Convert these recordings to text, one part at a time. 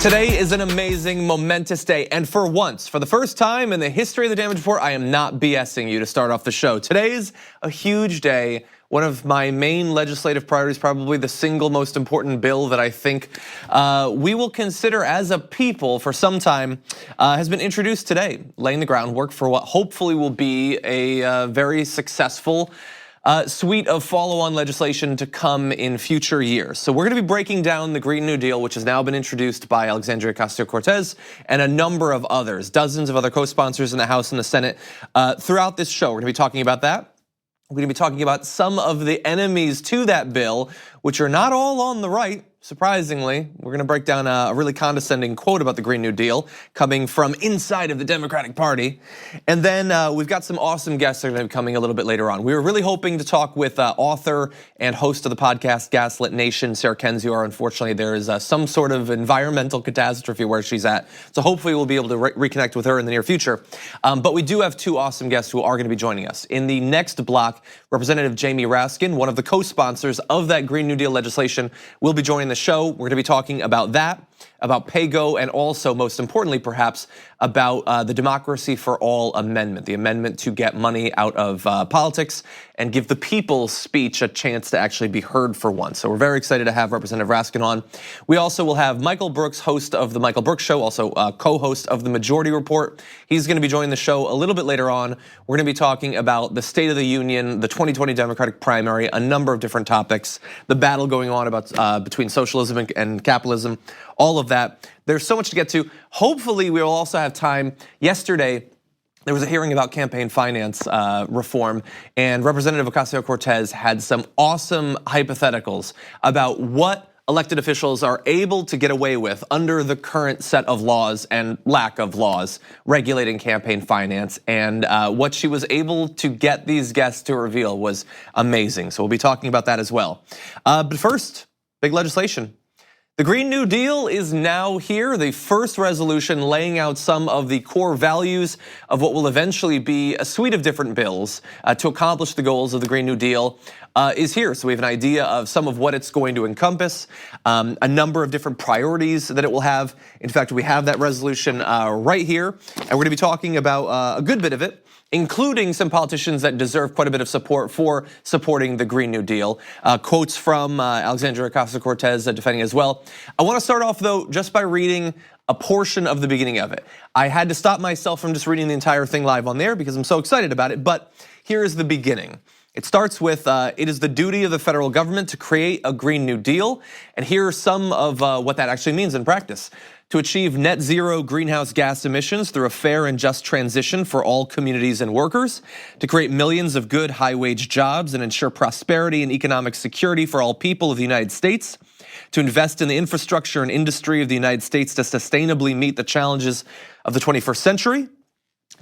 Today is an amazing, momentous day, and for once, for the first time in the history of the Damage Report, I am not BSing you to start off the show. Today's a huge day. One of my main legislative priorities, probably the single most important bill that I think we will consider as a people for some time, has been introduced today, laying the groundwork for what hopefully will be a very successful suite of follow-on legislation to come in future years. So we're gonna be breaking down the Green New Deal, which has now been introduced by Alexandria Ocasio-Cortez and a number of others, dozens of other co-sponsors in the House and the Senate. Throughout this show, we're gonna be talking about that. We're gonna be talking about some of the enemies to that bill, which are not all on the right. Surprisingly, we're gonna break down a really condescending quote about the Green New Deal coming from inside of the Democratic Party. And then we've got some awesome guests that are gonna be coming a little bit later on. We were really hoping to talk with author and host of the podcast Gaslit Nation, Sarah Kendzior. Unfortunately, there is some sort of environmental catastrophe where she's at. So hopefully we'll be able to reconnect with her in the near future. But we do have two awesome guests who are gonna be joining us. In the next block, Representative Jamie Raskin, one of the co-sponsors of that Green New Deal legislation, will be joining the show. We're gonna be talking about that, about PAYGO, and also, most importantly perhaps, about the Democracy for All amendment, the amendment to get money out of politics and give the people's speech a chance to actually be heard for once. So we're very excited to have Representative Raskin on. We also will have Michael Brooks, host of the Michael Brooks Show, also co-host of the Majority Report. He's gonna be joining the show a little bit later on. We're gonna be talking about the State of the Union, the 2020 Democratic primary, a number of different topics, the battle going on about between socialism and capitalism, all of that. There's so much to get to. Hopefully we will also have time. Yesterday, there was a hearing about campaign finance reform, and Representative Ocasio-Cortez had some awesome hypotheticals about what elected officials are able to get away with under the current set of laws and lack of laws regulating campaign finance. And what she was able to get these guests to reveal was amazing. So we'll be talking about that as well. But first, big legislation. The Green New Deal is now here, the first resolution laying out some of the core values of what will eventually be a suite of different bills to accomplish the goals of the Green New Deal is here. So we have an idea of some of what it's going to encompass, a number of different priorities that it will have. In fact, we have that resolution right here, and we're gonna be talking about a good bit of it, including some politicians that deserve quite a bit of support for supporting the Green New Deal. Quotes from Alexandria Ocasio-Cortez defending as well. I wanna start off though just by reading a portion of the beginning of it. I had to stop myself from just reading the entire thing live on there because I'm so excited about it, but here is the beginning. It starts with, it is the duty of the federal government to create a Green New Deal, and here are some of what that actually means in practice. To achieve net zero greenhouse gas emissions through a fair and just transition for all communities and workers, to create millions of good high-wage jobs and ensure prosperity and economic security for all people of the United States, to invest in the infrastructure and industry of the United States to sustainably meet the challenges of the 21st century,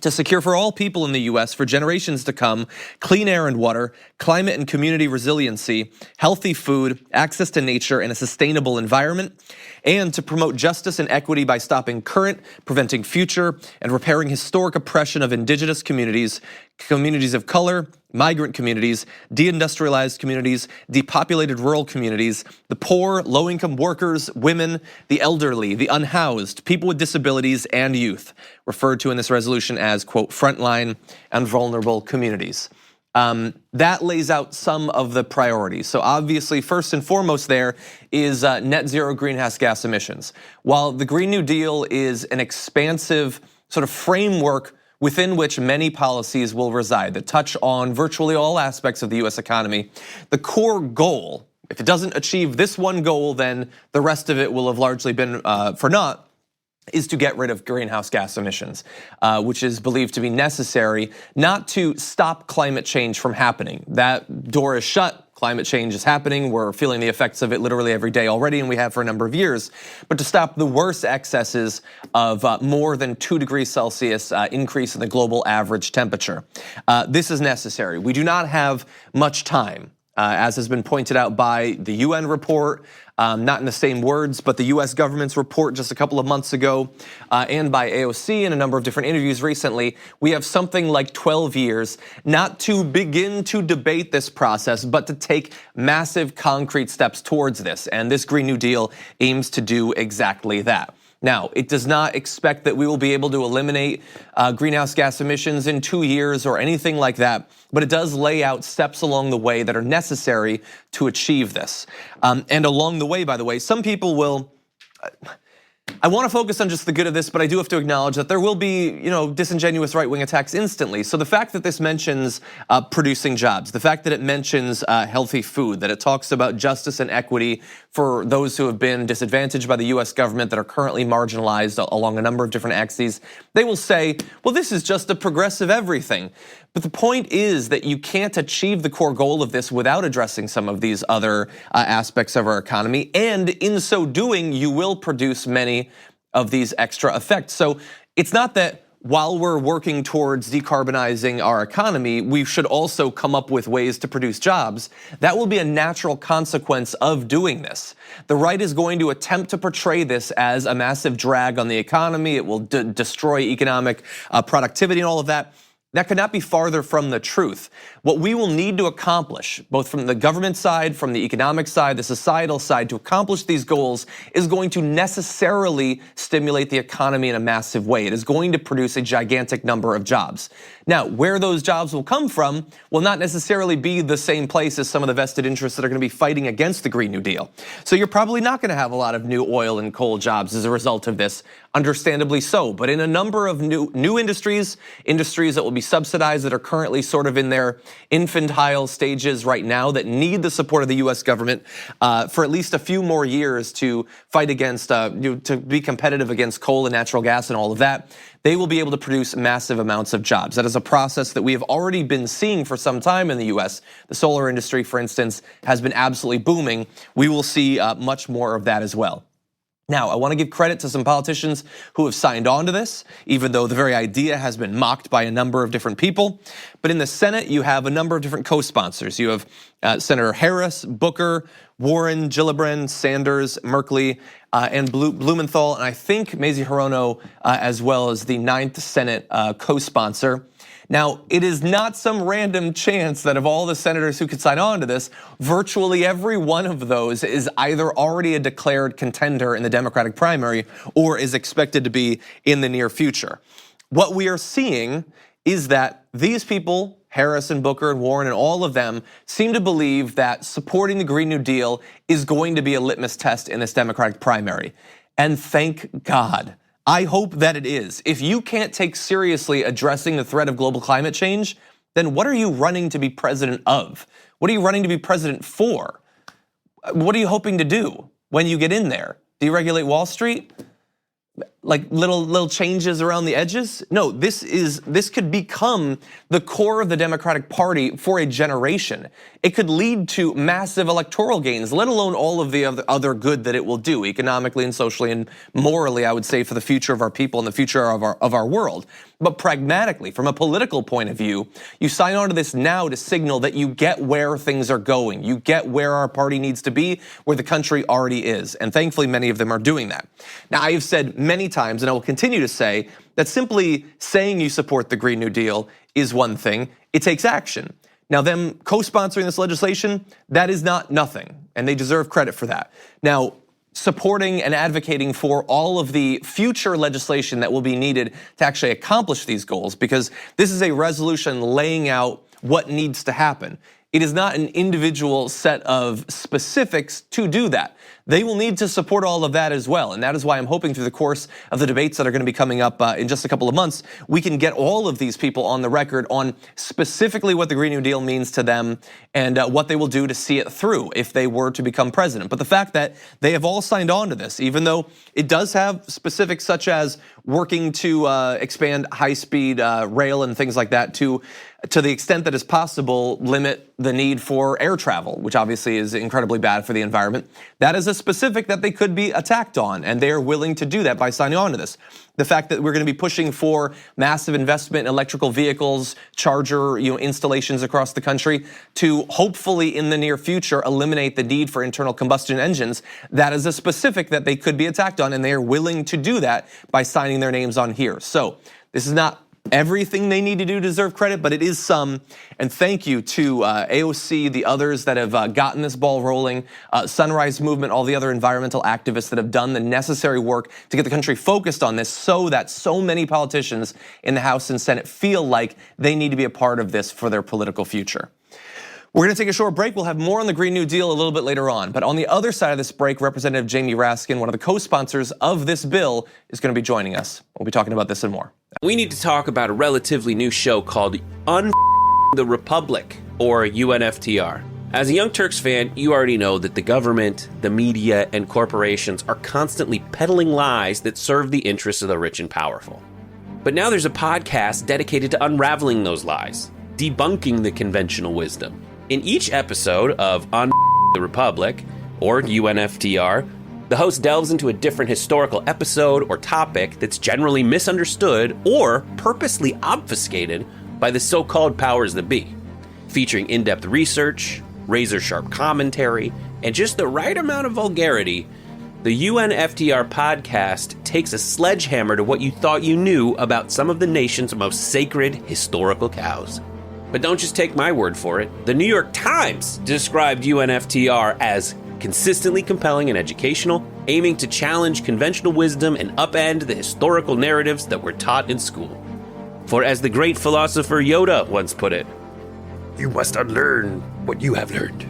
to secure for all people in the US for generations to come clean air and water, climate and community resiliency, healthy food, access to nature and a sustainable environment, and to promote justice and equity by stopping current, preventing future, and repairing historic oppression of indigenous communities, communities of color, migrant communities, deindustrialized communities, depopulated rural communities, the poor, low-income workers, women, the elderly, the unhoused, people with disabilities, and youth, referred to in this resolution as, quote, frontline and vulnerable communities. That lays out some of the priorities. So obviously, first and foremost there is net zero greenhouse gas emissions. While the Green New Deal is an expansive sort of framework within which many policies will reside that touch on virtually all aspects of the US economy, the core goal, if it doesn't achieve this one goal, then the rest of it will have largely been for naught, is to get rid of greenhouse gas emissions, which is believed to be necessary not to stop climate change from happening. That door is shut. Climate change is happening. We're feeling the effects of it literally every day already, and we have for a number of years. But to stop the worst excesses of more than 2 degrees Celsius increase in the global average temperature. This is necessary. We do not have much time. As has been pointed out by the UN report, not in the same words, but the US government's report just a couple of months ago, and by AOC in a number of different interviews recently, we have something like 12 years, not to begin to debate this process, but to take massive concrete steps towards this. And this Green New Deal aims to do exactly that. Now, it does not expect that we will be able to eliminate greenhouse gas emissions in 2 years or anything like that, but it does lay out steps along the way that are necessary to achieve this. And along the way, by the way, some people will, I want to focus on just the good of this, but I do have to acknowledge that there will be, disingenuous right-wing attacks instantly. So the fact that this mentions producing jobs, the fact that it mentions healthy food, that it talks about justice and equity for those who have been disadvantaged by the US government, that are currently marginalized along a number of different axes, they will say, well, this is just a progressive everything. But the point is that you can't achieve the core goal of this without addressing some of these other aspects of our economy. And in so doing, you will produce many of these extra effects. So it's not that while we're working towards decarbonizing our economy, we should also come up with ways to produce jobs. That will be a natural consequence of doing this. The right is going to attempt to portray this as a massive drag on the economy. It will destroy economic productivity and all of that. That could not be farther from the truth. What we will need to accomplish, both from the government side, from the economic side, the societal side, to accomplish these goals is going to necessarily stimulate the economy in a massive way. It is going to produce a gigantic number of jobs. Now, where those jobs will come from will not necessarily be the same place as some of the vested interests that are going to be fighting against the Green New Deal. So you're probably not going to have a lot of new oil and coal jobs as a result of this, understandably so. But in a number of new industries that will be subsidized, that are currently sort of in their infantile stages right now, that need the support of the US government for at least a few more years to fight against, to be competitive against coal and natural gas and all of that, they will be able to produce massive amounts of jobs. That is a process that we have already been seeing for some time in the US. The solar industry, for instance, has been absolutely booming. We will see much more of that as well. Now, I want to give credit to some politicians who have signed on to this, even though the very idea has been mocked by a number of different people. But in the Senate, you have a number of different co-sponsors. You have Senator Harris, Booker, Warren, Gillibrand, Sanders, Merkley, and Blumenthal, and I think Mazie Hirono as well as the 9th Senate co-sponsor. Now, it is not some random chance that of all the senators who could sign on to this, virtually every one of those is either already a declared contender in the Democratic primary or is expected to be in the near future. What we are seeing is that these people, Harris and Booker and Warren and all of them, seem to believe that supporting the Green New Deal is going to be a litmus test in this Democratic primary. And thank God. I hope that it is. If you can't take seriously addressing the threat of global climate change, then what are you running to be president of? What are you running to be president for? What are you hoping to do when you get in there? Deregulate Wall Street? Like little changes around the edges? No, this could become the core of the Democratic Party for a generation. It could lead to massive electoral gains, let alone all of the other good that it will do economically and socially and morally, I would say, for the future of our people and the future of our world. But pragmatically, from a political point of view, you sign on to this now to signal that you get where things are going. You get where our party needs to be, where the country already is. And thankfully, many of them are doing that. Now, I have said many times, and I will continue to say, that simply saying you support the Green New Deal is one thing. It takes action. Now, them co-sponsoring this legislation, that is not nothing, and they deserve credit for that. Now, supporting and advocating for all of the future legislation that will be needed to actually accomplish these goals, because this is a resolution laying out what needs to happen. It is not an individual set of specifics to do that. They will need to support all of that as well. And that is why I'm hoping through the course of the debates that are going to be coming up in just a couple of months, we can get all of these people on the record on specifically what the Green New Deal means to them and what they will do to see it through if they were to become president. But the fact that they have all signed on to this, even though it does have specifics such as working to expand high-speed rail and things like that to the extent that is possible, limit the need for air travel, which obviously is incredibly bad for the environment. That is a specific that they could be attacked on, and they are willing to do that by signing on to this. The fact that we're going to be pushing for massive investment in electrical vehicles, charger installations across the country to hopefully in the near future eliminate the need for internal combustion engines, that is a specific that they could be attacked on, and they are willing to do that by signing their names on here. So this is not everything they need to do to deserve credit, but it is some. And thank you to AOC, the others that have gotten this ball rolling, Sunrise Movement, all the other environmental activists that have done the necessary work to get the country focused on this so that so many politicians in the House and Senate feel like they need to be a part of this for their political future. We're gonna take a short break. We'll have more on the Green New Deal a little bit later on. But on the other side of this break, Representative Jamie Raskin, one of the co-sponsors of this bill, is gonna be joining us. We'll be talking about this and more. We need to talk about a relatively new show called the Republic, or UNFTR. As a Young Turks fan, you already know that the government, the media, and corporations are constantly peddling lies that serve the interests of the rich and powerful. But now there's a podcast dedicated to unraveling those lies, debunking the conventional wisdom. In each episode of On the Republic, or UNFTR, the host delves into a different historical episode or topic that's generally misunderstood or purposely obfuscated by the so-called powers that be, featuring in-depth research, razor-sharp commentary, and just the right amount of vulgarity. The UNFTR podcast takes a sledgehammer to what you thought you knew about some of the nation's most sacred historical cows. But don't just take my word for it. The New York Times described UNFTR as consistently compelling and educational, aiming to challenge conventional wisdom and upend the historical narratives that were taught in school. For as the great philosopher Yoda once put it, you must unlearn what you have learned.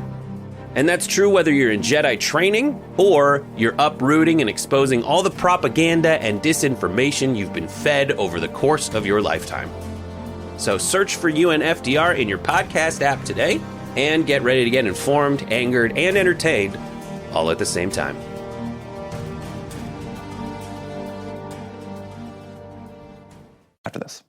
And that's true whether you're in Jedi training or you're uprooting and exposing all the propaganda and disinformation you've been fed over the course of your lifetime. So search for UNFTR in your podcast app today and get ready to get informed, angered, and entertained all at the same time. After this.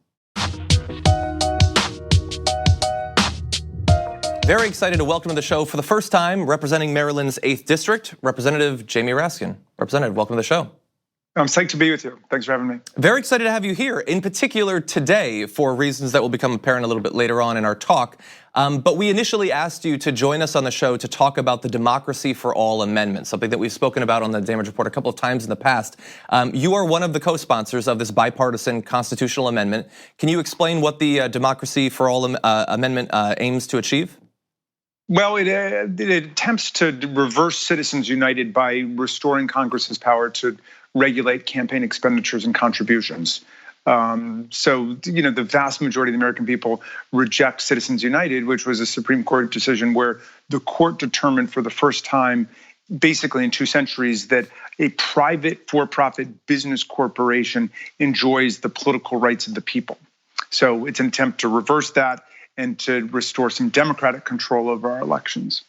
Very excited to welcome to the show for the first time, representing Maryland's 8th District, Representative Jamie Raskin. Representative, welcome to the show. I'm psyched to be with you. Thanks for having me. Very excited to have you here, in particular today, for reasons that will become apparent a little bit later on in our talk. But we initially asked you to join us on the show to talk about the Democracy for All Amendment, something that we've spoken about on the Damage Report a couple of times in the past. You are one of the co-sponsors of this bipartisan constitutional amendment. Can you explain what the Democracy for All Amendment aims to achieve? Well, it attempts to reverse Citizens United by restoring Congress's power to regulate campaign expenditures and contributions. So, the vast majority of the American people reject Citizens United, which was a Supreme Court decision where the court determined for the first time, basically in 2 centuries, that a private for-profit business corporation enjoys the political rights of the people. So it's an attempt to reverse that and to restore some democratic control over our elections.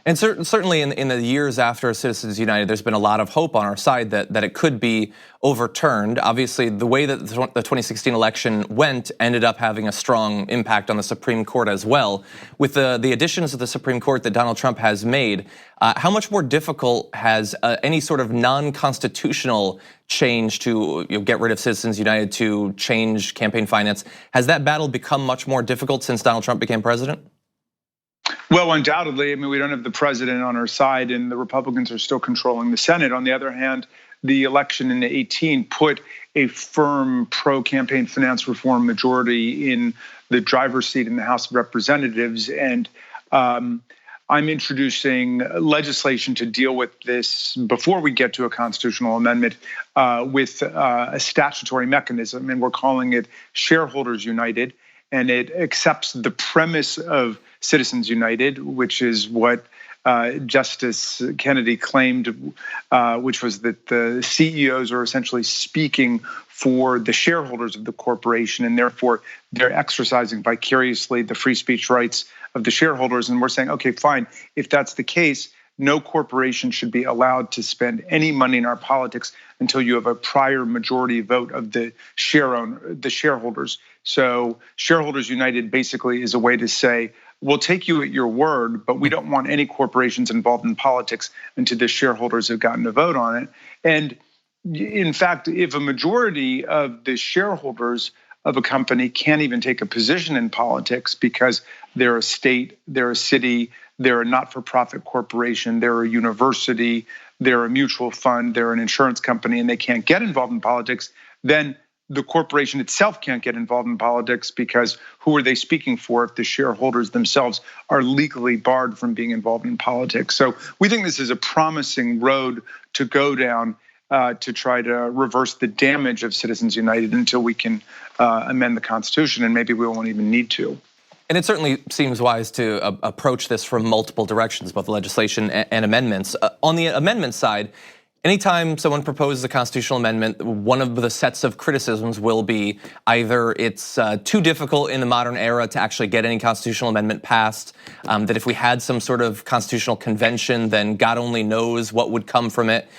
And certainly in the years after Citizens United, there's been a lot of hope on our side that it could be overturned. Obviously, the way that the 2016 election went ended up having a strong impact on the Supreme Court as well. With the additions to the Supreme Court that Donald Trump has made, how much more difficult has any sort of non-constitutional change to get rid of Citizens United, to change campaign finance, has that battle become much more difficult since Donald Trump became president? Well, undoubtedly. I mean, we don't have the president on our side, and the Republicans are still controlling the Senate. On the other hand, the election in 2018 put a firm pro-campaign finance reform majority in the driver's seat in the House of Representatives. And I'm introducing legislation to deal with this before we get to a constitutional amendment with a statutory mechanism, and we're calling it Shareholders United. And it accepts the premise of Citizens United, which is what Justice Kennedy claimed, which was that the CEOs are essentially speaking for the shareholders of the corporation, and therefore they're exercising vicariously the free speech rights of the shareholders. And we're saying, okay, fine, if that's the case, no corporation should be allowed to spend any money in our politics until you have a prior majority vote of the shareholders. So Shareholders United basically is a way to say, we'll take you at your word, but we don't want any corporations involved in politics until the shareholders have gotten a vote on it. And in fact, if a majority of the shareholders of a company can't even take a position in politics because they're a state, they're a city, they're a not-for-profit corporation, they're a university, they're a mutual fund, they're an insurance company, and they can't get involved in politics, then the corporation itself can't get involved in politics because who are they speaking for if the shareholders themselves are legally barred from being involved in politics? So we think this is a promising road to go down to try to reverse the damage of Citizens United until we can amend the Constitution, and maybe we won't even need to. And it certainly seems wise to approach this from multiple directions, both legislation and amendments. On the amendment side, anytime someone proposes a constitutional amendment, one of the sets of criticisms will be either it's too difficult in the modern era to actually get any constitutional amendment passed, that if we had some sort of constitutional convention, then God only knows what would come from it.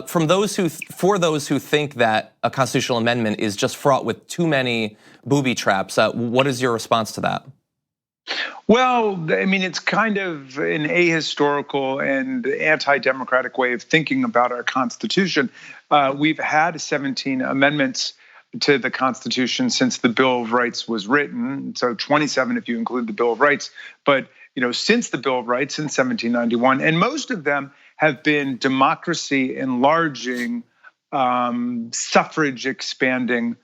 For those who think that a constitutional amendment is just fraught with too many booby traps, what is your response to that? Well, I mean, it's kind of an ahistorical and anti-democratic way of thinking about our Constitution. We've had 17 amendments to the Constitution since the Bill of Rights was written, so 27 if you include the Bill of Rights. But since the Bill of Rights in 1791, and most of them have been democracy enlarging, suffrage expanding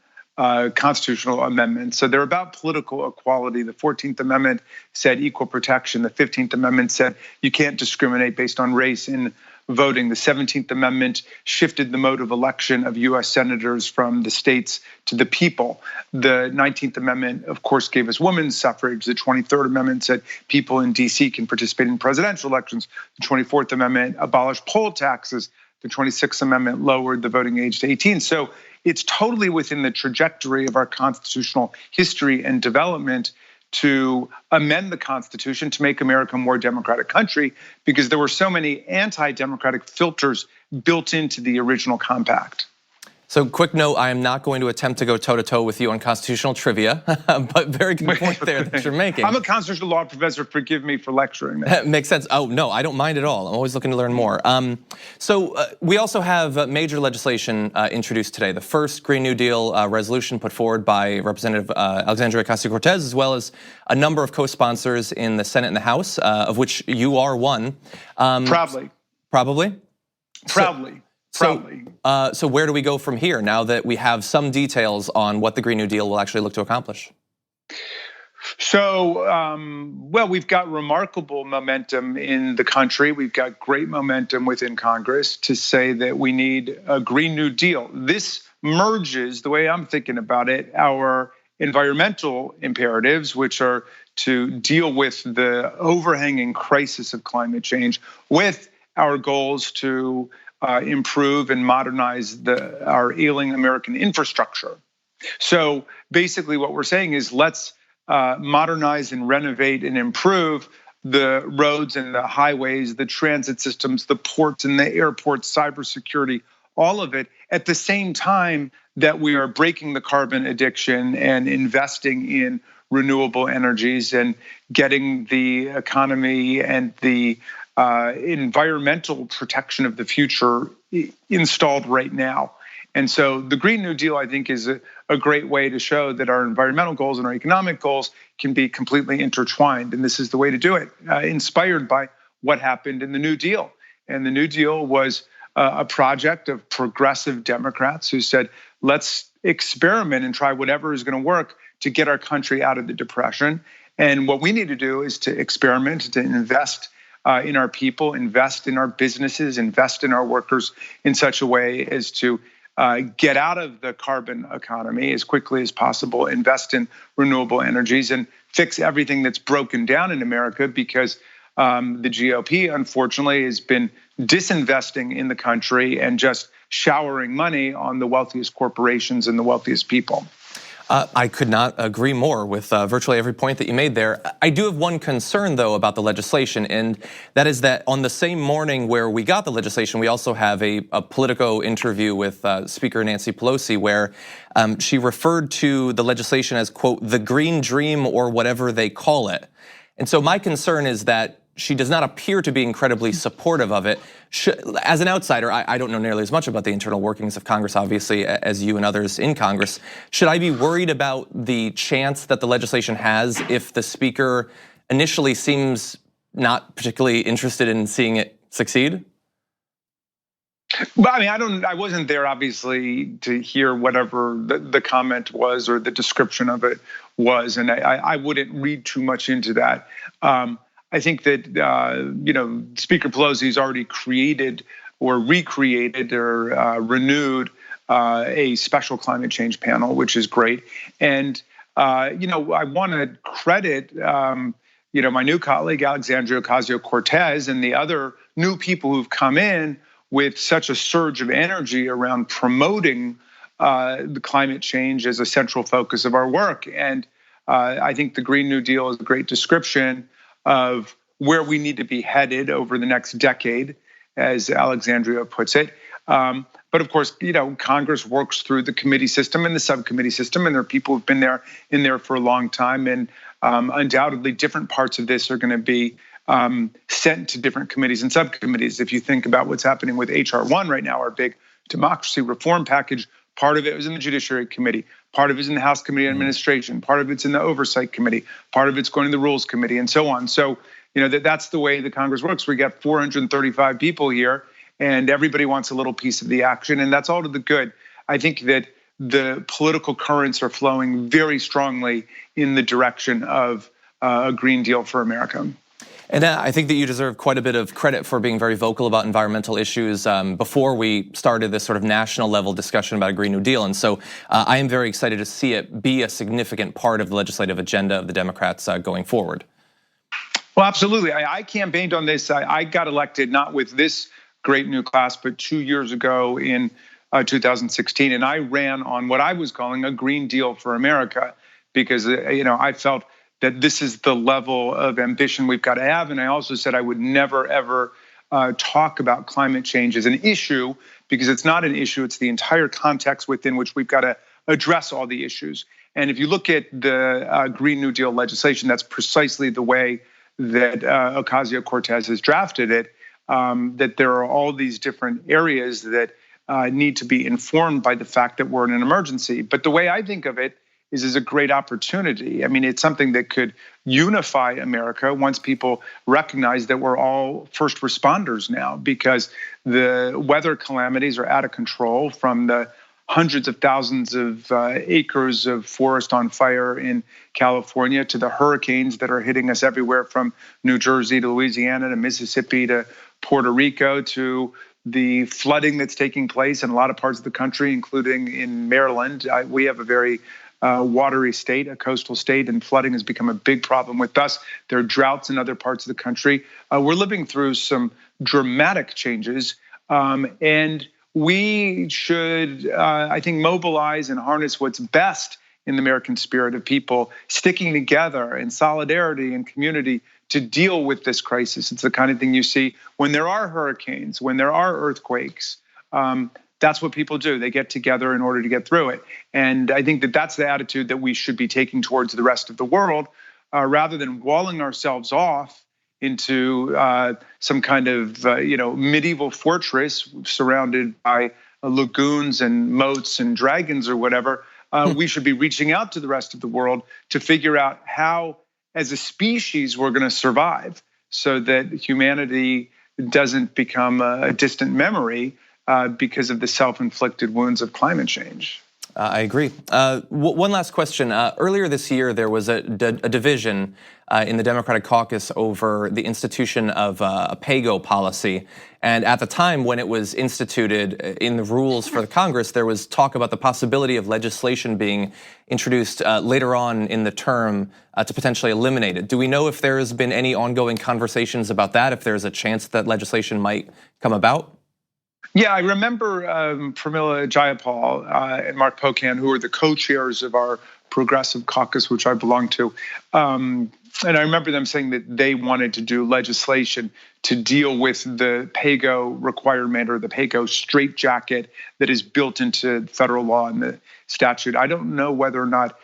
constitutional amendments. So they're about political equality. The 14th Amendment said equal protection. The 15th Amendment said you can't discriminate based on race in voting. The 17th Amendment shifted the mode of election of US senators from the states to the people. The 19th Amendment, of course, gave us women's suffrage. The 23rd Amendment said people in DC can participate in presidential elections. The 24th Amendment abolished poll taxes. The 26th Amendment lowered the voting age to 18. So it's totally within the trajectory of our constitutional history and development to amend the Constitution to make America a more democratic country, because there were so many anti-democratic filters built into the original compact. So quick note, I am not going to attempt to go toe-to-toe with you on constitutional trivia, but very good point there that you're making. I'm a constitutional law professor, forgive me for lecturing. Makes sense. Oh, no, I don't mind at all. I'm always looking to learn more. So we also have major legislation introduced today. The first Green New Deal resolution put forward by Representative Alexandria Ocasio-Cortez, as well as a number of co-sponsors in the Senate and the House, of which you are one. Proudly. Probably? Proudly. Proudly. So where do we go from here now that we have some details on what the Green New Deal will actually look to accomplish? So, well, we've got remarkable momentum in the country. We've got great momentum within Congress to say that we need a Green New Deal. This merges, the way I'm thinking about it, our environmental imperatives, which are to deal with the overhanging crisis of climate change, with our goals to improve and modernize our ailing American infrastructure. So basically what we're saying is let's modernize and renovate and improve the roads and the highways, the transit systems, the ports and the airports, cybersecurity, all of it, at the same time that we are breaking the carbon addiction and investing in renewable energies and getting the economy and the environmental protection of the future installed right now. And so the Green New Deal, I think, is a great way to show that our environmental goals and our economic goals can be completely intertwined. And this is the way to do it, inspired by what happened in the New Deal. And the New Deal was a project of progressive Democrats who said, let's experiment and try whatever is going to work to get our country out of the Depression. And what we need to do is to experiment, to invest in our people, invest in our businesses, invest in our workers in such a way as to get out of the carbon economy as quickly as possible, invest in renewable energies, and fix everything that's broken down in America, because the GOP, unfortunately, has been disinvesting in the country and just showering money on the wealthiest corporations and the wealthiest people. I could not agree more with virtually every point that you made there. I do have one concern, though, about the legislation, and that is that on the same morning where we got the legislation, we also have a Politico interview with Speaker Nancy Pelosi, where she referred to the legislation as, quote, the green dream or whatever they call it. And so my concern is that she does not appear to be incredibly supportive of it. As an outsider, I don't know nearly as much about the internal workings of Congress, obviously, as you and others in Congress. Should I be worried about the chance that the legislation has if the speaker initially seems not particularly interested in seeing it succeed? Well, I mean, I wasn't there obviously to hear whatever the comment was or the description of it was, and I wouldn't read too much into that. I think that Speaker Pelosi's already created or recreated or renewed a special climate change panel, which is great. And I want to credit my new colleague Alexandria Ocasio-Cortez and the other new people who've come in with such a surge of energy around promoting the climate change as a central focus of our work. And I think the Green New Deal is a great description of where we need to be headed over the next decade, as Alexandria puts it. But of course, Congress works through the committee system and the subcommittee system, and there are people who've been in there for a long time. And undoubtedly, different parts of this are going to be sent to different committees and subcommittees. If you think about what's happening with HR 1 right now, our big democracy reform package, part of it was in the Judiciary Committee, part of it is in the House Committee on Administration, part of it's in the Oversight Committee, part of it's going to the Rules Committee, and so on. So, that's the way the Congress works. We got 435 people here, and everybody wants a little piece of the action, and that's all to the good. I think that the political currents are flowing very strongly in the direction of a Green Deal for America. And I think that you deserve quite a bit of credit for being very vocal about environmental issues before we started this sort of national level discussion about a Green New Deal. And so I am very excited to see it be a significant part of the legislative agenda of the Democrats going forward. Well, absolutely. I campaigned on this. I got elected not with this great new class, but 2 years ago in 2016. And I ran on what I was calling a Green Deal for America, because I felt that this is the level of ambition we've got to have. And I also said I would never, ever talk about climate change as an issue, because it's not an issue. It's the entire context within which we've got to address all the issues. And if you look at the Green New Deal legislation, that's precisely the way that Ocasio-Cortez has drafted it, that there are all these different areas that need to be informed by the fact that we're in an emergency. But the way I think of it is a great opportunity. I mean, it's something that could unify America once people recognize that we're all first responders now, because the weather calamities are out of control, from the hundreds of thousands of acres of forest on fire in California to the hurricanes that are hitting us everywhere from New Jersey to Louisiana to Mississippi to Puerto Rico, to the flooding that's taking place in a lot of parts of the country, including in Maryland. We have a very watery state, a coastal state, and flooding has become a big problem with us. There are droughts in other parts of the country. We're living through some dramatic changes, and we should, I think, mobilize and harness what's best in the American spirit of people sticking together in solidarity and community to deal with this crisis. It's the kind of thing you see when there are hurricanes, when there are earthquakes. That's what people do. They get together in order to get through it. And I think that that's the attitude that we should be taking towards the rest of the world, rather than walling ourselves off into some kind of medieval fortress surrounded by lagoons and moats and dragons or whatever. We should be reaching out to the rest of the world to figure out how, as a species, we're going to survive, so that humanity doesn't become a distant memory because of the self-inflicted wounds of climate change. I agree. One last question. Earlier this year, there was a division in the Democratic caucus over the institution of a pay-go policy. And at the time when it was instituted in the rules for the Congress, there was talk about the possibility of legislation being introduced later on in the term to potentially eliminate it. Do we know if there has been any ongoing conversations about that, if there's a chance that legislation might come about? Yeah, I remember Pramila Jayapal and Mark Pocan, who are the co-chairs of our progressive caucus, which I belong to. And I remember them saying that they wanted to do legislation to deal with the pay-go requirement, or the pay-go straitjacket that is built into federal law and the statute. I don't know whether or not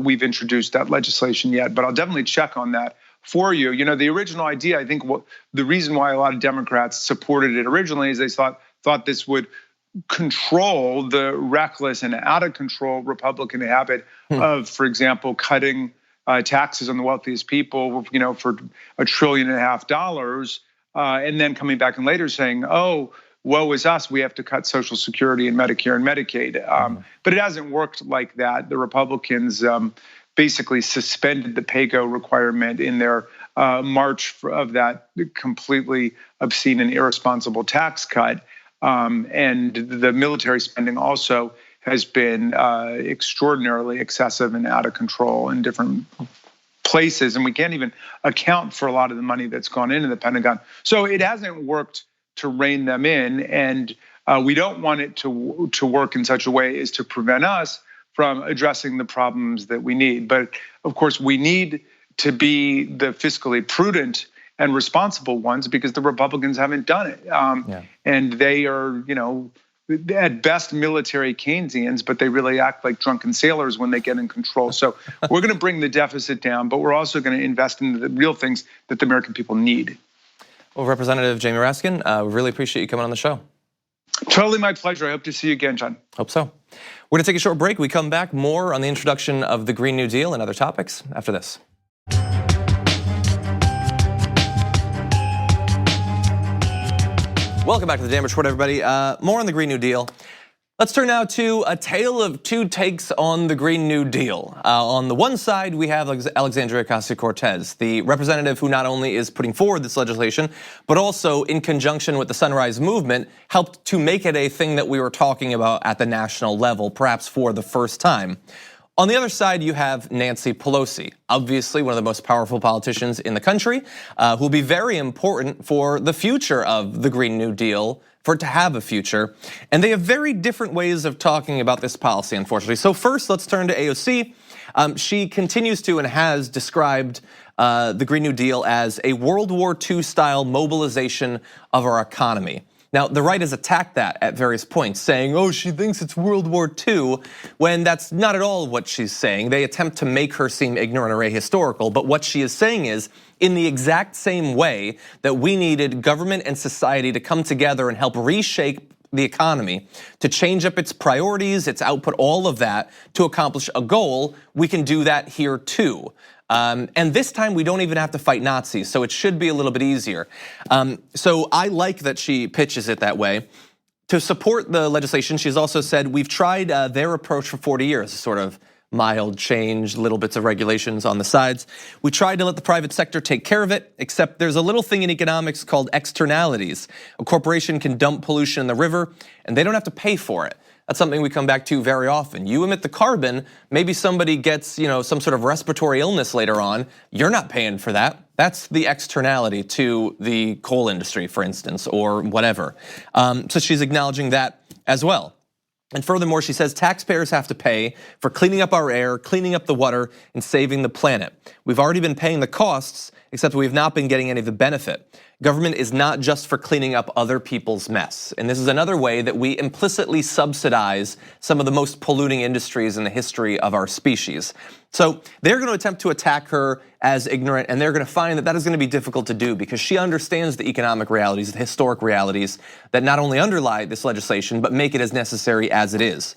we've introduced that legislation yet, but I'll definitely check on that for you. You know, the original idea, I think the reason why a lot of Democrats supported it originally is they thought this would control the reckless and out of control Republican habit of, for example, cutting taxes on the wealthiest people, for $1.5 trillion, and then coming back and later saying, oh, woe is us, we have to cut Social Security and Medicare and Medicaid. But it hasn't worked like that. The Republicans basically suspended the pay-go requirement in their march of that completely obscene and irresponsible tax cut. And the military spending also has been extraordinarily excessive and out of control in different places. And we can't even account for a lot of the money that's gone into the Pentagon. So it hasn't worked to rein them in. And we don't want it to work in such a way as to prevent us from addressing the problems that we need. But of course, we need to be the fiscally prudent and responsible ones because the Republicans haven't done it. And they are, at best military Keynesians, but they really act like drunken sailors when they get in control. So we're going to bring the deficit down, but we're also going to invest in the real things that the American people need. Well, Representative Jamie Raskin, we really appreciate you coming on the show. Totally my pleasure. I hope to see you again, John. Hope so. We're going to take a short break. We come back more on the introduction of the Green New Deal and other topics after this. Welcome back to the Damage Report, everybody. More on the Green New Deal. Let's turn now to a tale of two takes on the Green New Deal. On the one side, we have Alexandria Ocasio-Cortez, the representative who not only is putting forward this legislation, but also in conjunction with the Sunrise Movement, helped to make it a thing that we were talking about at the national level, perhaps for the first time. On the other side, you have Nancy Pelosi, obviously one of the most powerful politicians in the country, who will be very important for the future of the Green New Deal, for it to have a future. And they have very different ways of talking about this policy, unfortunately. So first, let's turn to AOC. She continues to and has described the Green New Deal as a World War II style mobilization of our economy. Now, the right has attacked that at various points, saying, oh, she thinks it's World War II, when that's not at all what she's saying. They attempt to make her seem ignorant or ahistorical, but what she is saying is, in the exact same way that we needed government and society to come together and help reshape the economy, to change up its priorities, its output, all of that, to accomplish a goal, we can do that here too. And this time we don't even have to fight Nazis, so it should be a little bit easier. So I like that she pitches it that way. To support the legislation, she's also said, we've tried their approach for 40 years, sort of mild change, little bits of regulations on the sides. We tried to let the private sector take care of it, except there's a little thing in economics called externalities. A corporation can dump pollution in the river, and they don't have to pay for it. That's something we come back to very often. You emit the carbon, maybe somebody gets, some sort of respiratory illness later on. You're not paying for that. That's the externality to the coal industry, for instance, or whatever. So she's acknowledging that as well. And furthermore, she says taxpayers have to pay for cleaning up our air, cleaning up the water, and saving the planet. We've already been paying the costs, except we've not been getting any of the benefit. Government is not just for cleaning up other people's mess. And this is another way that we implicitly subsidize some of the most polluting industries in the history of our species. So they're going to attempt to attack her as ignorant, and they're going to find that that is going to be difficult to do because she understands the economic realities, the historic realities that not only underlie this legislation, but make it as necessary as it is.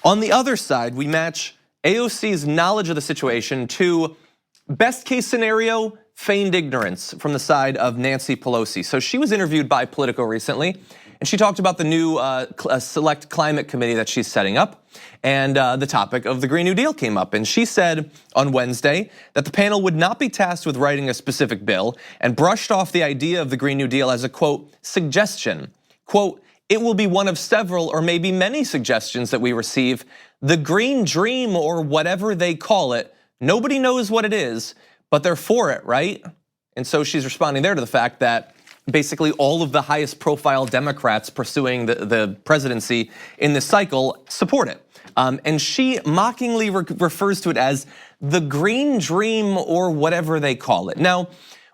On the other side, we match AOC's knowledge of the situation to best case scenario, feigned ignorance from the side of Nancy Pelosi. So she was interviewed by Politico recently, and she talked about the new select climate committee that she's setting up, and the topic of the Green New Deal came up. And she said on Wednesday that the panel would not be tasked with writing a specific bill and brushed off the idea of the Green New Deal as a, quote, suggestion. Quote, it will be one of several or maybe many suggestions that we receive. The Green Dream, or whatever they call it, nobody knows what it is, but they're for it, right? And so she's responding there to the fact that basically all of the highest profile Democrats pursuing the presidency in this cycle support it. And she mockingly refers to it as the Green Dream, or whatever they call it. Now,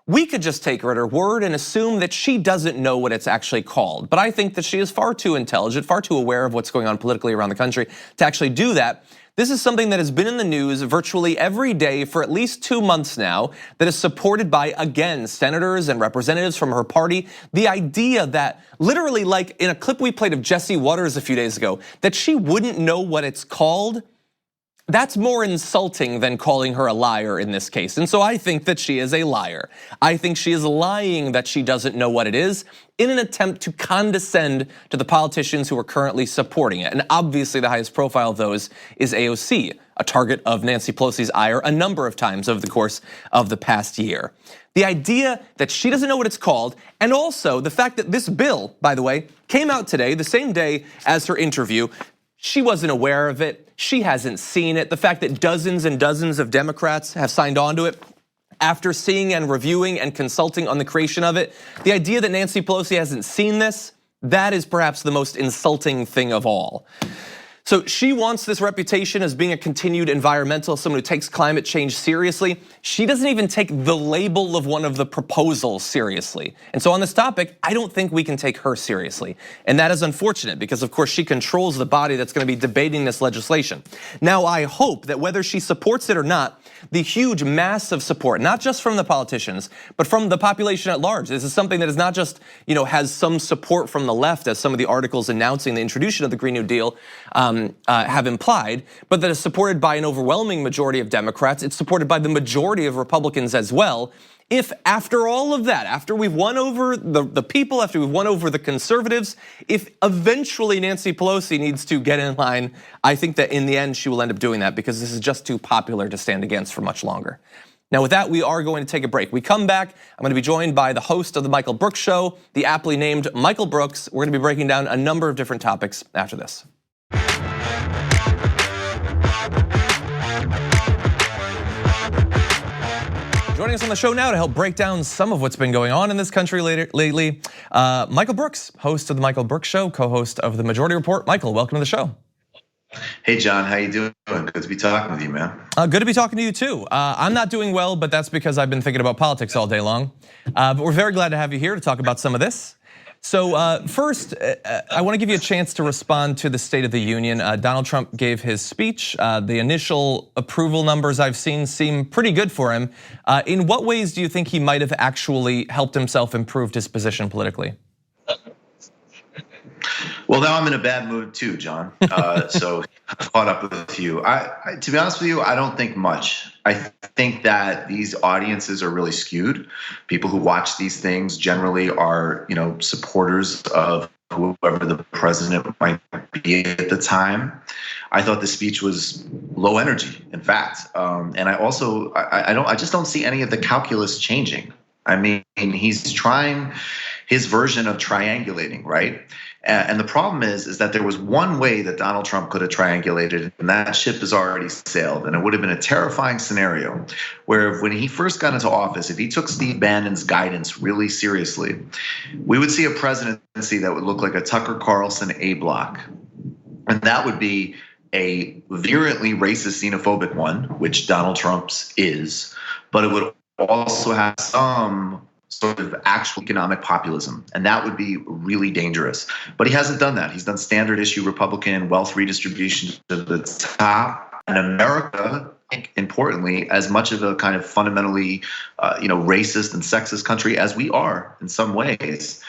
we could just take her at her word and assume that she doesn't know what it's actually called. But I think that she is far too intelligent, far too aware of what's going on politically around the country to actually do that. This is something that has been in the news virtually every day for at least 2 months now, that is supported by, again, senators and representatives from her party. The idea that, literally like in a clip we played of Jesse Waters a few days ago, that she wouldn't know what it's called. That's more insulting than calling her a liar in this case. And so I think that she is a liar. I think she is lying that she doesn't know what it is in an attempt to condescend to the politicians who are currently supporting it. And obviously the highest profile of those is AOC, a target of Nancy Pelosi's ire a number of times over the course of the past year. The idea that she doesn't know what it's called, and also the fact that this bill, by the way, came out today, the same day as her interview. She wasn't aware of it. She hasn't seen it. The fact that dozens and dozens of Democrats have signed on to it after seeing and reviewing and consulting on the creation of it. The idea that Nancy Pelosi hasn't seen this, that is perhaps the most insulting thing of all. So she wants this reputation as being a continued environmentalist, someone who takes climate change seriously. She doesn't even take the label of one of the proposals seriously. And so on this topic, I don't think we can take her seriously. And that is unfortunate because of course she controls the body that's going to be debating this legislation. Now I hope that whether she supports it or not, the huge massive support, not just from the politicians, but from the population at large. This is something that is not just, has some support from the left, as some of the articles announcing the introduction of the Green New Deal have implied, but that is supported by an overwhelming majority of Democrats. It's supported by the majority of Republicans as well. If after all of that, after we've won over the people, after we've won over the conservatives, if eventually Nancy Pelosi needs to get in line, I think that in the end she will end up doing that because this is just too popular to stand against for much longer. Now with that, we are going to take a break. We come back, I'm going to be joined by the host of the Michael Brooks Show, the aptly named Michael Brooks. We're going to be breaking down a number of different topics after this. Joining us on the show now to help break down some of what's been going on in this country lately, Michael Brooks, host of the Michael Brooks Show, co-host of the Majority Report. Michael, welcome to the show. Hey John, how you doing? Good to be talking with you, man. Good to be talking to you too. I'm not doing well, but that's because I've been thinking about politics all day long. But we're very glad to have you here to talk about some of this. So first, I want to give you a chance to respond to the State of the Union. Donald Trump gave his speech. The initial approval numbers I've seen seem pretty good for him. In what ways do you think he might have actually helped himself improve his position politically? Well, now I'm in a bad mood too, John. So I've caught up with you. To be honest with you, I don't think much. I think that these audiences are really skewed. People who watch these things generally are, supporters of whoever the president might be at the time. I thought the speech was low energy, in fact, and I just don't see any of the calculus changing. I mean, he's trying his version of triangulating, right? And the problem is that there was one way that Donald Trump could have triangulated, and that ship has already sailed. And it would have been a terrifying scenario where when he first got into office, if he took Steve Bannon's guidance really seriously, we would see a presidency that would look like a Tucker Carlson A block. And that would be a virulently racist, xenophobic one, which Donald Trump's is, but it would also have some sort of actual economic populism, and that would be really dangerous. But he hasn't done that. He's done standard issue Republican wealth redistribution to the top. And America, I think, importantly, as much of a kind of fundamentally, racist and sexist country as we are in some ways,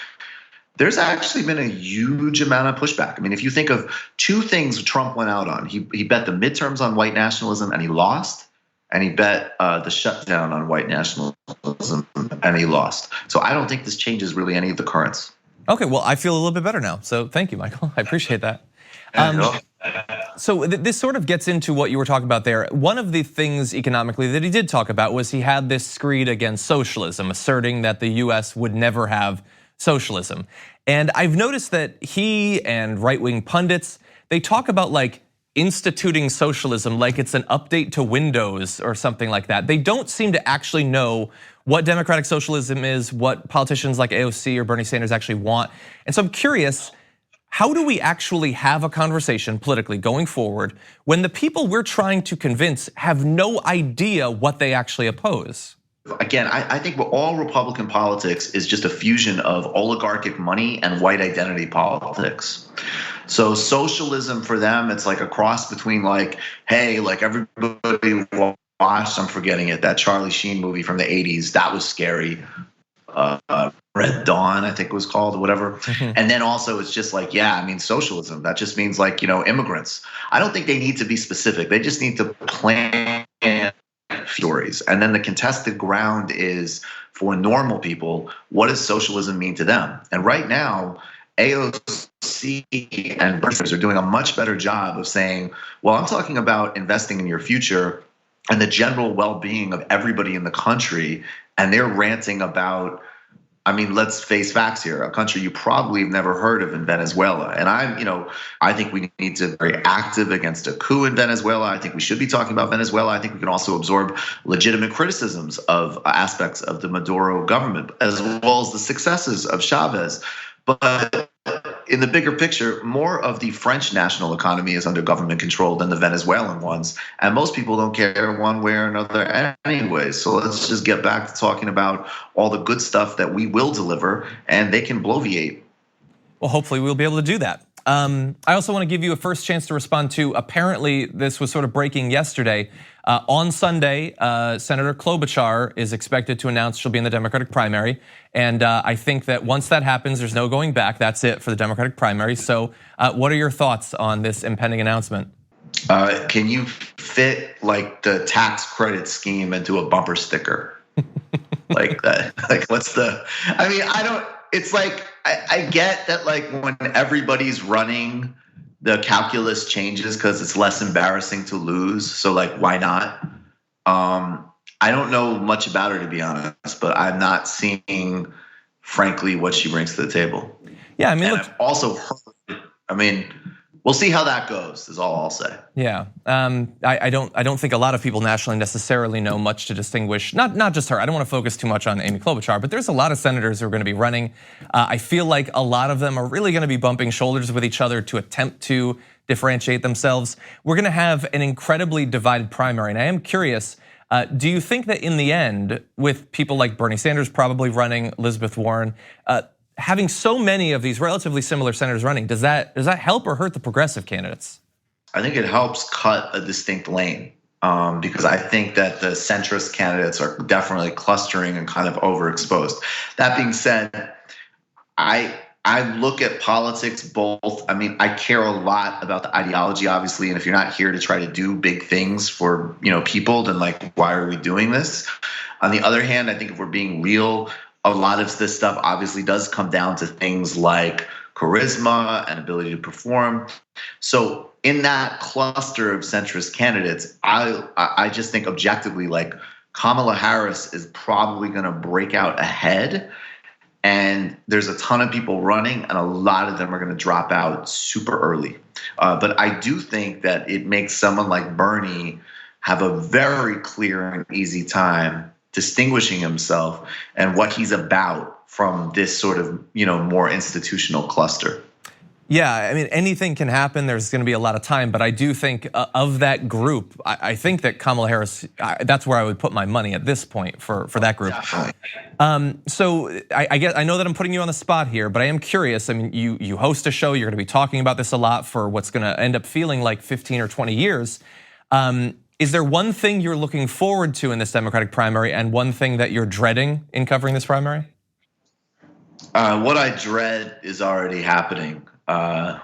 there's actually been a huge amount of pushback. I mean, if you think of two things Trump went out on, he bet the midterms on white nationalism and he lost. And he bet the shutdown on white nationalism, and he lost. So I don't think this changes really any of the currents. Okay, well, I feel a little bit better now. So thank you, Michael. I appreciate that. So this sort of gets into what you were talking about there. One of the things economically that he did talk about was he had this screed against socialism, asserting that the US would never have socialism. And I've noticed that he and right-wing pundits, they talk about like instituting socialism like it's an update to Windows or something like that. They don't seem to actually know what democratic socialism is, what politicians like AOC or Bernie Sanders actually want. And so I'm curious, how do we actually have a conversation politically going forward when the people we're trying to convince have no idea what they actually oppose? Again, I think all Republican politics is just a fusion of oligarchic money and white identity politics. So socialism for them, it's like a cross between like, hey, like everybody watched, I'm forgetting it, that Charlie Sheen movie from the 80s, that was scary. Red Dawn, I think it was called, or whatever. And then also it's just like, yeah, I mean, socialism, that just means like, immigrants. I don't think they need to be specific. They just need to plan stories. And then the contested ground is for normal people, what does socialism mean to them? And right now, AOC and Bernie are doing a much better job of saying, well, I'm talking about investing in your future and the general well-being of everybody in the country. And they're ranting about, I mean, let's face facts here, a country you probably have never heard of in Venezuela. And I think we need to be very active against a coup in Venezuela. I think we should be talking about Venezuela. I think we can also absorb legitimate criticisms of aspects of the Maduro government, as well as the successes of Chavez. But in the bigger picture, more of the French national economy is under government control than the Venezuelan ones. And most people don't care one way or another anyway. So let's just get back to talking about all the good stuff that we will deliver, and they can bloviate. Well, hopefully we'll be able to do that. I also want to give you a first chance to respond to, apparently this was sort of breaking yesterday. On Sunday, Senator Klobuchar is expected to announce she'll be in the Democratic primary. And I think that once that happens, there's no going back. That's it for the Democratic primary. So what are your thoughts on this impending announcement? Can you fit like the tax credit scheme into a bumper sticker? Like that? Like what's the, I mean, it's like, I get that like when everybody's running, the calculus changes because it's less embarrassing to lose. So like, why not? I don't know much about her, to be honest, but I'm not seeing, frankly, what she brings to the table. Yeah, I mean, I've also heard, we'll see how that goes, is all I'll say. Yeah, I don't think a lot of people nationally necessarily know much to distinguish, not just her. I don't want to focus too much on Amy Klobuchar, but there's a lot of senators who are going to be running. I feel like a lot of them are really going to be bumping shoulders with each other to attempt to differentiate themselves. We're going to have an incredibly divided primary, and I am curious, do you think that in the end, with people like Bernie Sanders probably running, Elizabeth Warren, having so many of these relatively similar senators running, does that help or hurt the progressive candidates? I think it helps cut a distinct lane because I think that the centrist candidates are definitely clustering and kind of overexposed. That being said, I look at politics both. I mean, I care a lot about the ideology, obviously, and if you're not here to try to do big things for people, then like, why are we doing this? On the other hand, I think if we're being real, a lot of this stuff obviously does come down to things like charisma and ability to perform. So in that cluster of centrist candidates, I just think objectively, like Kamala Harris is probably going to break out ahead. And there's a ton of people running, and a lot of them are going to drop out super early. But I do think that it makes someone like Bernie have a very clear and easy time distinguishing himself and what he's about from this sort of, more institutional cluster. Yeah, I mean, anything can happen. There's going to be a lot of time, but I do think of that group, I think that Kamala Harris, that's where I would put my money at this point for that group. So I know that I'm putting you on the spot here, but I am curious. I mean, you host a show, you're going to be talking about this a lot for what's going to end up feeling like 15 or 20 years. Is there one thing you're looking forward to in this Democratic primary and one thing that you're dreading in covering this primary? What I dread is already happening.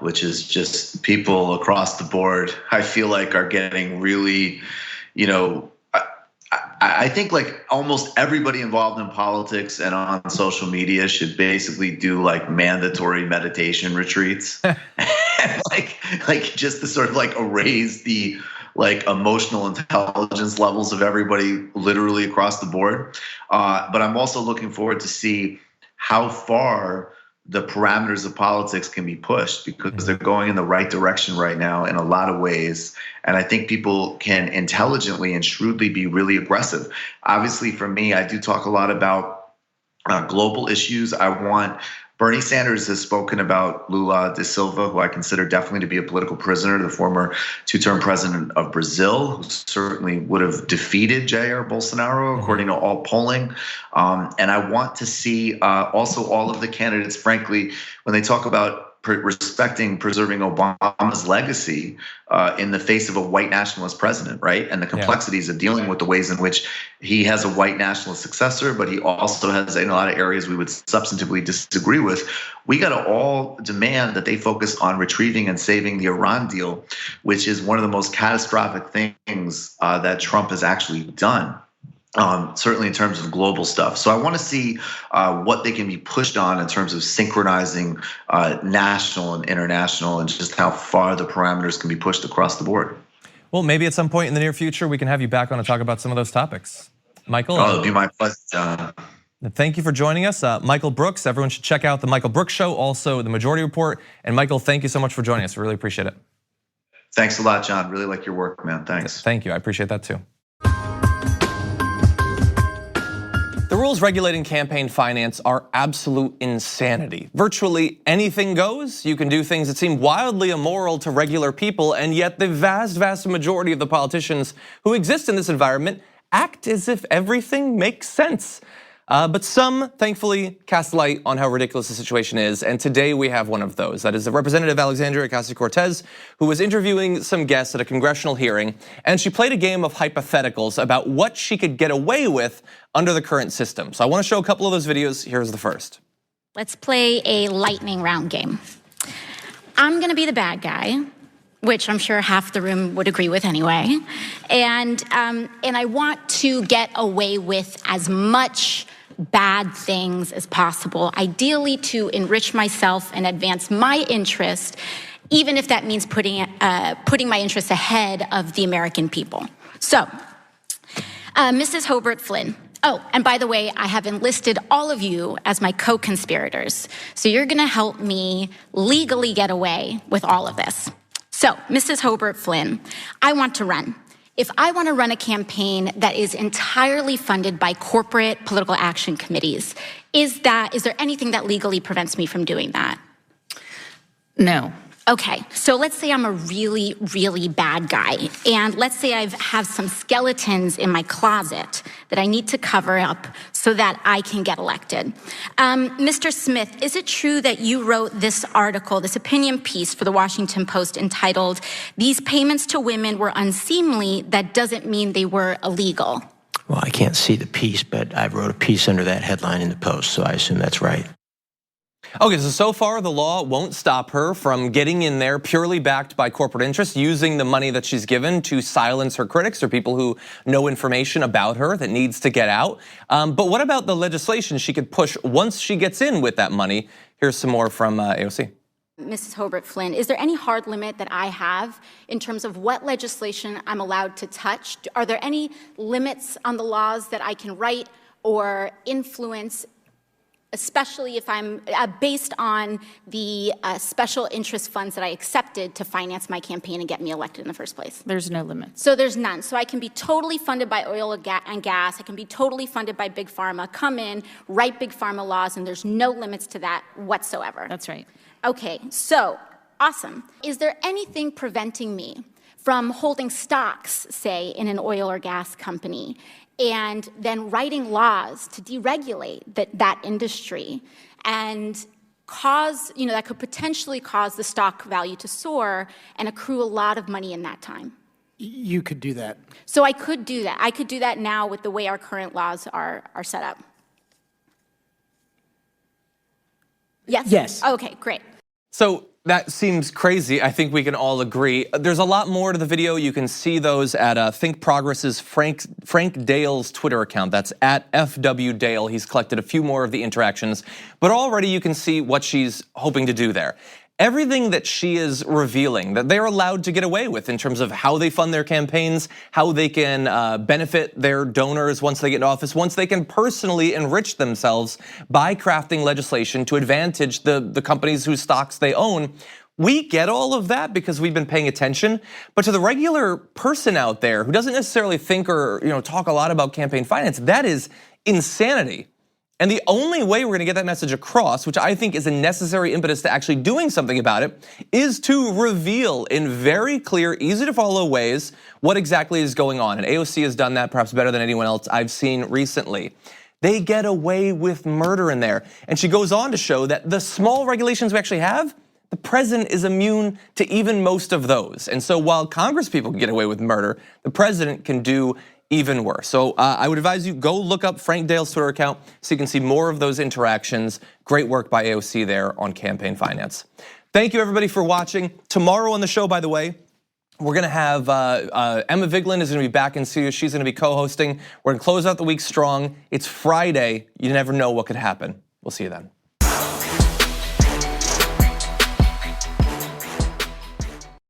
Which is just people across the board, I feel like are getting really, I think like almost everybody involved in politics and on social media should basically do like mandatory meditation retreats. And like just to sort of like erase the like emotional intelligence levels of everybody literally across the board. But I'm also looking forward to see how far the parameters of politics can be pushed, because they're going in the right direction right now in a lot of ways. And I think people can intelligently and shrewdly be really aggressive. Obviously, for me, I do talk a lot about global issues. Bernie Sanders has spoken about Lula da Silva, who I consider definitely to be a political prisoner, the former two-term president of Brazil, who certainly would have defeated Jair Bolsonaro, according to all polling. And I want to see also all of the candidates, frankly, when they talk about respecting, preserving Obama's legacy in the face of a white nationalist president, right? And the complexities of dealing with the ways in which he has a white nationalist successor, but he also has, in a lot of areas we would substantively disagree with. We got to all demand that they focus on retrieving and saving the Iran deal, which is one of the most catastrophic things that Trump has actually done. Certainly in terms of global stuff. So I want to see what they can be pushed on in terms of synchronizing national and international, and just how far the parameters can be pushed across the board. Well, maybe at some point in the near future, we can have you back on to talk about some of those topics. Michael. Oh, it'll be my pleasure, John. Thank you for joining us. Michael Brooks, everyone should check out the Michael Brooks Show, also the Majority Report. And Michael, thank you so much for joining us. We really appreciate it. Thanks a lot, John. Really like your work, man. Thanks. Thank you. I appreciate that too. The rules regulating campaign finance are absolute insanity. Virtually anything goes. You can do things that seem wildly immoral to regular people, and yet the vast majority of the politicians who exist in this environment act as if everything makes sense. But some, thankfully, cast light on how ridiculous the situation is, and today we have one of those. That is the Representative Alexandria Ocasio-Cortez, who was interviewing some guests at a congressional hearing, and she played a game of hypotheticals about what she could get away with under the current system. So I want to show a couple of those videos. Here's the first. Let's play a lightning round game. I'm gonna be the bad guy, which I'm sure half the room would agree with anyway. And I want to get away with as much bad things as possible, ideally to enrich myself and advance my interest, even if that means putting my interests ahead of the American people. So, Mrs. Hobart Flynn. Oh, and by the way, I have enlisted all of you as my co-conspirators. So you're gonna help me legally get away with all of this. So, Mrs. Hobart Flynn, I want to run. If I want to run a campaign that is entirely funded by corporate political action committees, is there anything that legally prevents me from doing that? No. Okay, so let's say I'm a really, really bad guy, and let's say I have some skeletons in my closet that I need to cover up so that I can get elected. Mr. Smith, is it true that you wrote this article, this opinion piece for the Washington Post entitled, "These payments to women were unseemly, that doesn't mean they were illegal"? Well, I can't see the piece, but I wrote a piece under that headline in the Post, so I assume that's right. Okay, so far the law won't stop her from getting in there purely backed by corporate interests, using the money that she's given to silence her critics or people who know information about her that needs to get out. But what about the legislation she could push once she gets in with that money? Here's some more from AOC. Mrs. Hobart Flynn, is there any hard limit that I have in terms of what legislation I'm allowed to touch? Are there any limits on the laws that I can write or influence, especially if I'm based on the special interest funds that I accepted to finance my campaign and get me elected in the first place? There's no limit. So there's none. So I can be totally funded by oil and gas. I can be totally funded by Big Pharma, come in, write Big Pharma laws, and there's no limits to that whatsoever. That's right. Okay, so awesome. Is there anything preventing me from holding stocks, say, in an oil or gas company, and then writing laws to deregulate that industry and cause, that could potentially cause the stock value to soar and accrue a lot of money in that time? You could do that. So I could do that. I could do that now with the way our current laws are set up. Yes? Yes. Okay, great. So that seems crazy. I think we can all agree. There's a lot more to the video. You can see those at Think Progress's Frank Dale's Twitter account. That's at FW Dale. He's collected a few more of the interactions, but already you can see what she's hoping to do there. Everything that she is revealing that they're allowed to get away with in terms of how they fund their campaigns, how they can benefit their donors once they get in office, once they can personally enrich themselves by crafting legislation to advantage the companies whose stocks they own. We get all of that because we've been paying attention, but to the regular person out there who doesn't necessarily think or talk a lot about campaign finance, that is insanity. And the only way we're gonna get that message across, which I think is a necessary impetus to actually doing something about it, is to reveal in very clear, easy to follow ways what exactly is going on. And AOC has done that perhaps better than anyone else I've seen recently. They get away with murder in there. And she goes on to show that the small regulations we actually have, The president is immune to even most of those. And so while Congress people can get away with murder, the president can do even worse. So I would advise you go look up Frank Dale's Twitter account so you can see more of those interactions. Great work by AOC there on campaign finance. Thank you everybody for watching. Tomorrow on the show, by the way, we're gonna have Emma Vigeland is gonna be back in studio. She's gonna be co-hosting. We're gonna close out the week strong. It's Friday. You never know what could happen. We'll see you then.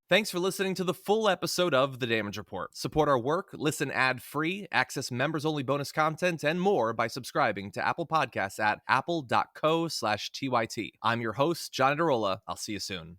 Thanks for listening to the full episode of The Damage Report. Support our work, listen ad-free, access members-only bonus content, and more by subscribing to Apple Podcasts at apple.co/TYT. I'm your host, John Adarola. I'll see you soon.